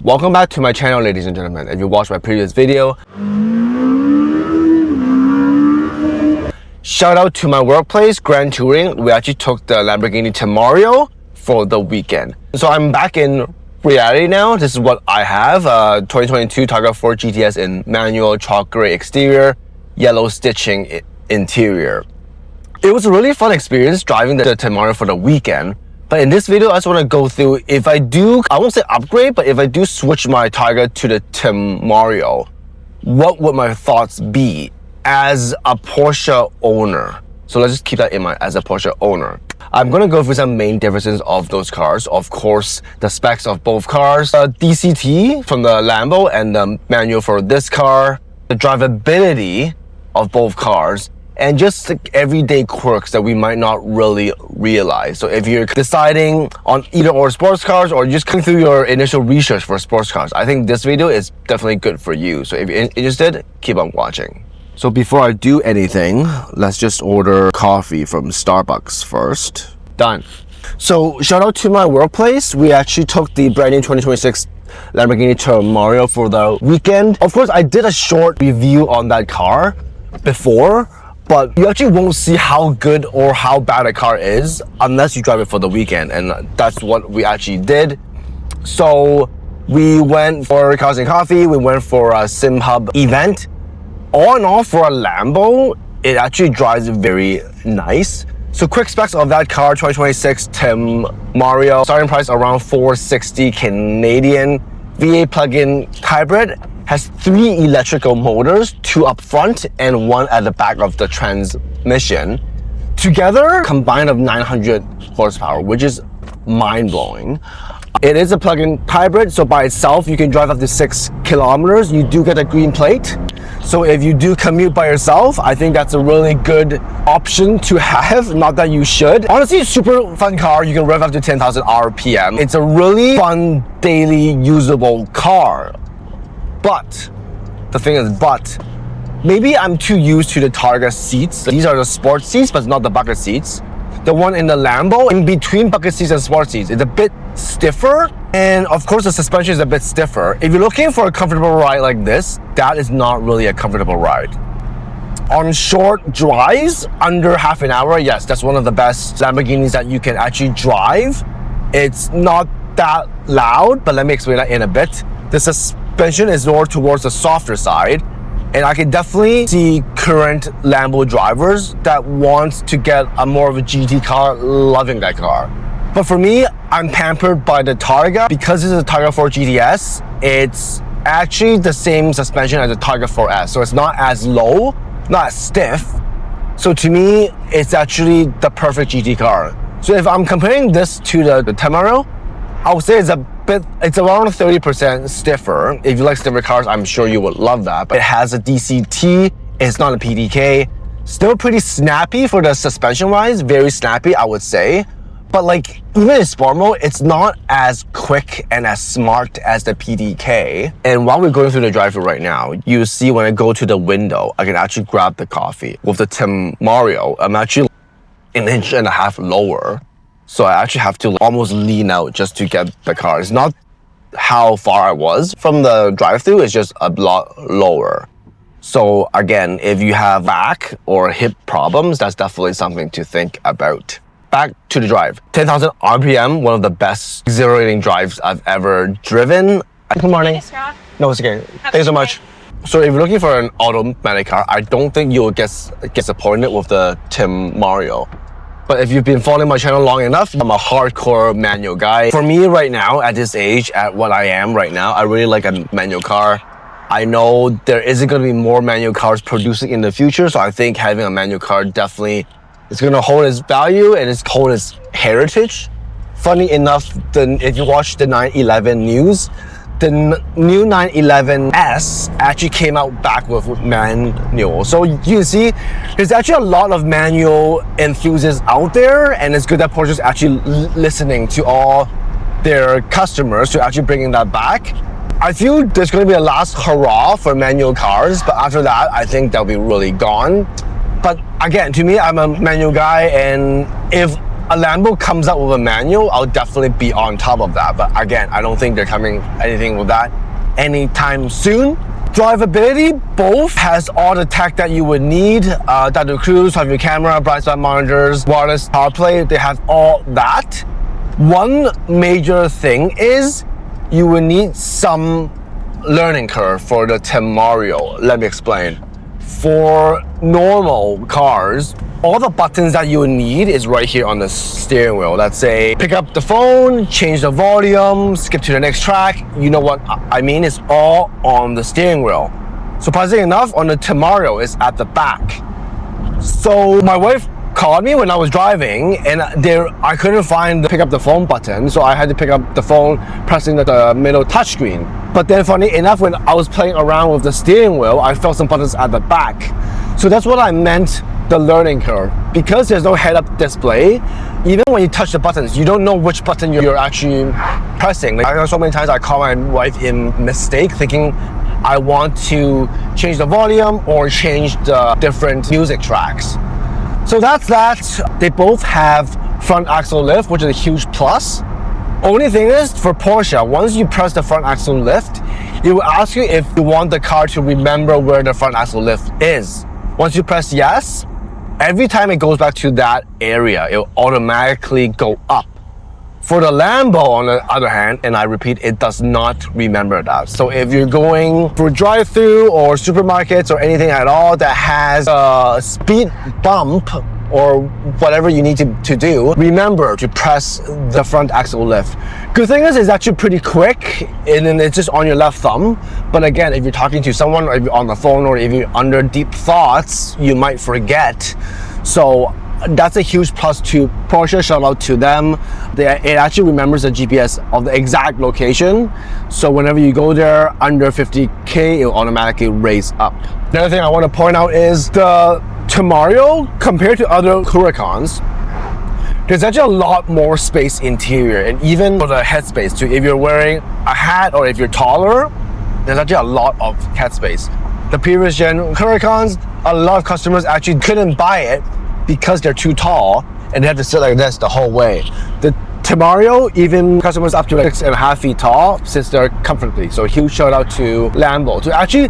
Welcome back to my channel, ladies and gentlemen. If you watched my previous video, shout out to my workplace, Grand Touring. We actually took the Lamborghini Temerario for the weekend. So I'm back in reality now. This is what I have. 2022 Targa 4 GTS in manual, chalk gray exterior, yellow stitching interior. It was a really fun experience driving the Temerario for the weekend. But in this video, I just want to go through, if I do, I won't say upgrade, but if I do switch my Targa to the Temerario, what would my thoughts be as a Porsche owner? So let's just keep that in mind, as a Porsche owner. I'm going to go through some main differences of those cars. Of course, the specs of both cars, DCT from the Lambo and the manual for this car, the drivability of both cars, and just like everyday quirks that we might not really realize. So if you're deciding on either or sports cars or just going through your initial research for sports cars, I think this video is definitely good for you. So if you're interested, keep on watching. So before I do anything, let's just order coffee from Starbucks first. Done. So shout out to my workplace. We actually took the brand new 2026 Lamborghini Temerario for the weekend. Of course, I did a short review on that car before, but you actually won't see how good or how bad a car is unless you drive it for the weekend, and that's what we actually did. So we went for Cars and Coffee, we went for a Sim Hub event. All in all, for a Lambo, it actually drives very nice. So quick specs of that car, 2026 Temerario, starting price around 460 Canadian, V8 plug-in hybrid. Has 3 electrical motors, 2 up front and 1 at the back of the transmission. Together, combined of 900 horsepower, which is mind-blowing. It is a plug-in hybrid, so by itself, you can drive up to 6 kilometers. You do get a green plate. So if you do commute by yourself, I think that's a really good option to have, not that you should. Honestly, super fun car. You can rev up to 10,000 RPM. It's a really fun, daily, usable car. But the thing is, maybe I'm too used to the Targa seats. These are the sport seats, but not the bucket seats. The one in the Lambo, in between bucket seats and sport seats, it's a bit stiffer. And of course, the suspension is a bit stiffer. If you're looking for a comfortable ride like this, that is not really a comfortable ride. On short drives, under half an hour, yes, that's one of the best Lamborghinis that you can actually drive. It's not that loud, but let me explain that in a bit. The suspension is more towards the softer side, and I can definitely see current Lambo drivers that want to get a more of a GT car loving that car. But for me, I'm pampered by the Targa. Because it's a Targa 4 GTS, it's actually the same suspension as the Targa 4S, so it's not as low, not as stiff. So to me, it's actually the perfect GT car. So if I'm comparing this to the Temerario, I would say it's around 30% stiffer. If you like stiffer cars, I'm sure you would love that. But it has a DCT, it's not a PDK. Still pretty snappy for the suspension-wise, very snappy, I would say. But like, even in sport mode, it's not as quick and as smart as the PDK. And while we're going through the drive-thru right now, you see when I go to the window, I can actually grab the coffee. With the Temerario, I'm actually 1.5 inches lower. So I actually have to almost lean out just to get the car. It's not how far I was from the drive-thru, it's just a lot lower. So again, if you have back or hip problems, that's definitely something to think about. Back to the drive. 10,000 RPM, one of the best exhilarating drives I've ever driven. Good morning. Hey, Scott. No, it's okay. Thanks so much. So if you're looking for an automatic car, I don't think you'll get disappointed with the Temerario. But if you've been following my channel long enough, I'm a hardcore manual guy. For me right now, at this age, at what I am right now, I really like a manual car. I know there isn't going to be more manual cars producing in the future, so I think having a manual car definitely is going to hold its value and it's hold its heritage. Funny enough, if you watch the 911 news, the new 911S actually came out back with manual. So you can see there's actually a lot of manual enthusiasts out there, and it's good that Porsche is actually listening to all their customers to actually bringing that back. I feel there's going to be a last hurrah for manual cars, but after that, I think they'll be really gone. But again, to me, I'm a manual guy, and if a Lambo comes out with a manual, I'll definitely be on top of that. But again, I don't think they're coming anything with that anytime soon. Drivability, both has all the tech that you would need. Adaptive cruise, have your camera, blind spot monitors, wireless CarPlay, they have all that. One major thing is you will need some learning curve for the Temerario. Let me explain. For normal cars, all the buttons that you need is right here on the steering wheel. Let's say pick up the phone, change the volume, skip to the next track. You know what I mean? It's all on the steering wheel. Surprisingly enough, on the Temerario, it's at the back. So my wife called me when I was driving, and I couldn't find the pick up the phone button, so I had to pick up the phone pressing the middle touchscreen. But then funny enough, when I was playing around with the steering wheel, I felt some buttons at the back. So that's what I meant, the learning curve. Because there's no head-up display, even when you touch the buttons, you don't know which button you're actually pressing. Like, I know so many times I call my wife in mistake, thinking I want to change the volume or change the different music tracks. So that's that. They both have front axle lift, which is a huge plus. Only thing is, for Porsche, once you press the front axle lift, it will ask you if you want the car to remember where the front axle lift is. Once you press yes, every time it goes back to that area, it will automatically go up. For the Lambo, on the other hand, and I repeat, it does not remember that. So if you're going for drive-through or supermarkets or anything at all that has a speed bump or whatever you need to do, remember to press the front axle lift. Good thing is, it's actually pretty quick, and then it's just on your left thumb. But again, if you're talking to someone, or if you're on the phone, or if you're under deep thoughts, you might forget. So that's a huge plus to Porsche. Shout out to them. It actually remembers the GPS of the exact location. So whenever you go there under 50K, it will automatically raise up. The other thing I want to point out is the Temerario, compared to other Huracans, there's actually a lot more space interior, and even for the headspace too. If you're wearing a hat or if you're taller, there's actually a lot of headspace. The previous gen Huracans, a lot of customers actually couldn't buy it because they're too tall and they have to sit like this the whole way. The Temerario, even customers up to like 6.5 feet tall, sits there comfortably. So huge shout out to Lambo to actually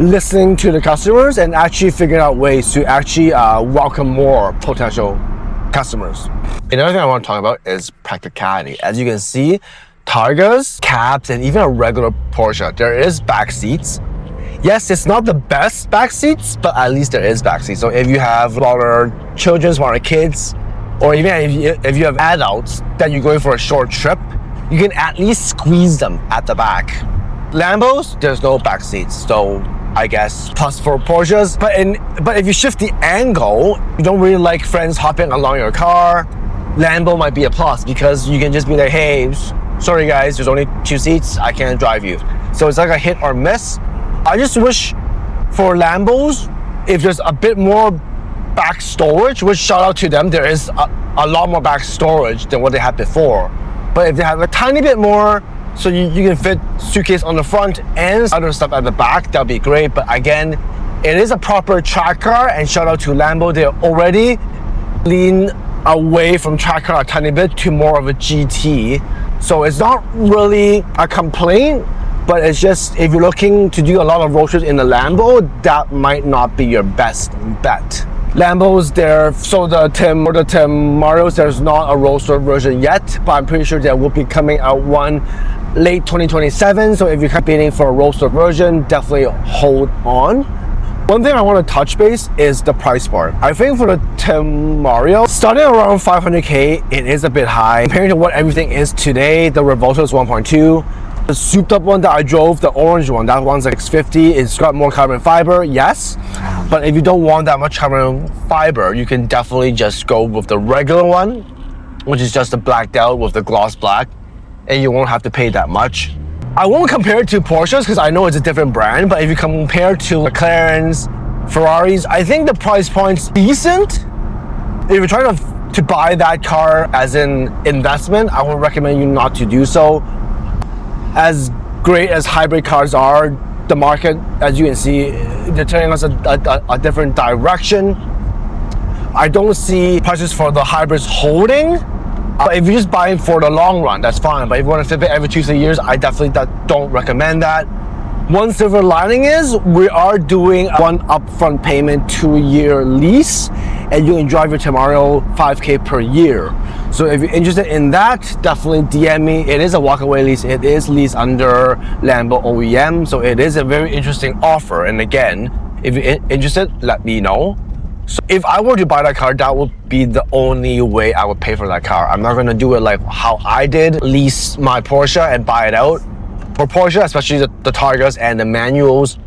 listening to the customers and actually figuring out ways to actually welcome more potential customers. Another thing I want to talk about is practicality. As you can see, Targas, cabs, and even a regular Porsche, there is back seats. Yes, it's not the best back seats, but at least there is back seats. So if you have smaller children, smaller kids, or even if you have adults that you're going for a short trip, you can at least squeeze them at the back. Lambos, there's no back seats, so I guess plus for Porsches. But if you shift the angle, you don't really like friends hopping along your car, Lambo might be a plus, because you can just be like, hey, sorry guys, there's only 2 seats, I can't drive you. So it's like a hit or miss. I just wish for Lambos, if there's a bit more back storage, which shout out to them, there is a lot more back storage than what they had before. But if they have a tiny bit more, so you can fit suitcase on the front and other stuff at the back, that'd be great. But again, it is a proper track car, and shout out to Lambo, they're already lean away from track car a tiny bit to more of a GT. So it's not really a complaint, but it's just, if you're looking to do a lot of road trips in the Lambo, that might not be your best bet. Lambos there, so the Temerios, there's not a roadster version yet, but I'm pretty sure there will be coming out one late 2027. So if you're competing for a roadster version, definitely hold on. One thing I want to touch base is the price part. I think for the Temerario, starting around 500K, it is a bit high. Comparing to what everything is today, the Revolta is 1.2. The souped up one that I drove, the orange one, that one's like 650. It's got more carbon fiber, yes. But if you don't want that much carbon fiber, you can definitely just go with the regular one, which is just the blacked out with the gloss black, and you won't have to pay that much. I won't compare it to Porsches because I know it's a different brand, but if you compare to McLarens, Ferraris, I think the price point's decent. If you're trying to buy that car as an investment, I would recommend you not to do so. As great as hybrid cars are, the market, as you can see, they're telling us a different direction. I don't see prices for the hybrids holding. If you're just buying for the long run, that's fine. But if you want to flip it every 2-3 years, I definitely don't recommend that. One silver lining is we are doing one upfront payment 2-year lease, and you can drive your Temerario 5K per year. So if you're interested in that, definitely DM me. It is a walkaway lease. It is leased under Lambo OEM, so it is a very interesting offer. And again, if you're interested, let me know. So if I were to buy that car, that would be the only way I would pay for that car. I'm not gonna do it like how I did, lease my Porsche and buy it out. For Porsche, especially the Targas and the manuals,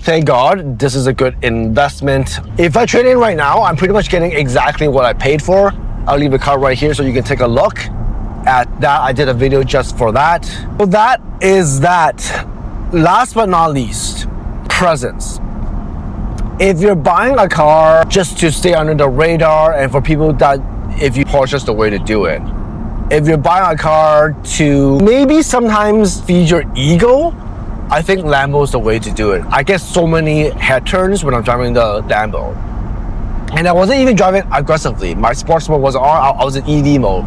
thank God, this is a good investment. If I trade in right now, I'm pretty much getting exactly what I paid for. I'll leave the car right here so you can take a look at that. I did a video just for that. So that is that. Last but not least, presents. If you're buying a car just to stay under the radar and for people that, if you Porsche's the way to do it. If you're buying a car to maybe sometimes feed your ego, I think Lambo's the way to do it. I get so many head turns when I'm driving the Lambo. And I wasn't even driving aggressively. My sports mode was on, I was in EV mode.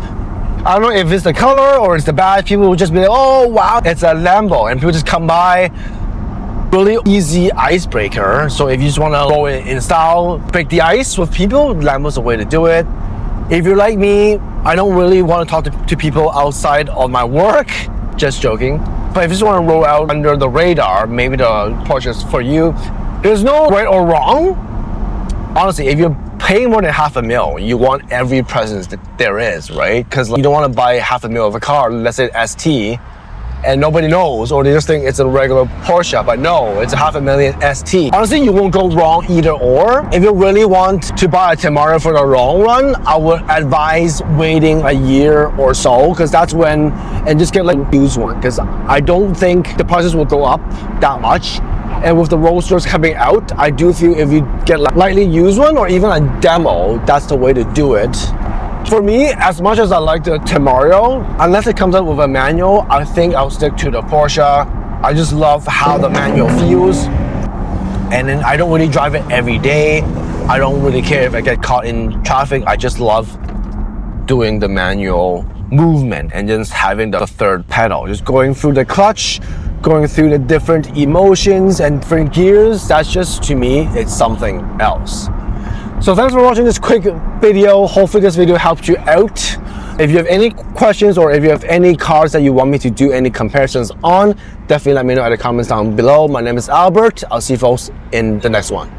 I don't know if it's the color or it's the badge. People will just be like, oh wow, it's a Lambo. And people just come by. Really easy icebreaker. So if you just want to go in style, break the ice with people, Lambo's the way to do it. If you're like me, I don't really want to talk to people outside of my work. Just joking. But if you just want to roll out under the radar, maybe the Porsche is for you. There's no right or wrong. Honestly, if you're paying more than $500,000, you want every presence that there is, right? Because you don't want to buy $500,000 of a car, let's say ST, and nobody knows, or they just think it's a regular Porsche, but no, it's a $500,000 ST. Honestly, you won't go wrong either or. If you really want to buy a Temerario for the long run, I would advise waiting a year or so, because that's when, and just get like a used one, because I don't think the prices will go up that much. And with the Roadsters coming out, I do feel if you get like lightly used one or even a demo, that's the way to do it. For me, as much as I like the Temerario, unless it comes out with a manual, I think I'll stick to the Porsche. I just love how the manual feels. And then I don't really drive it every day. I don't really care if I get caught in traffic. I just love doing the manual movement and just having the third pedal. Just going through the clutch, going through the different emotions and different gears. That's just, to me, it's something else. So thanks for watching this quick video. Hopefully this video helped you out. If you have any questions or if you have any cars that you want me to do any comparisons on, definitely let me know in the comments down below. My name is Albert. I'll see you folks in the next one.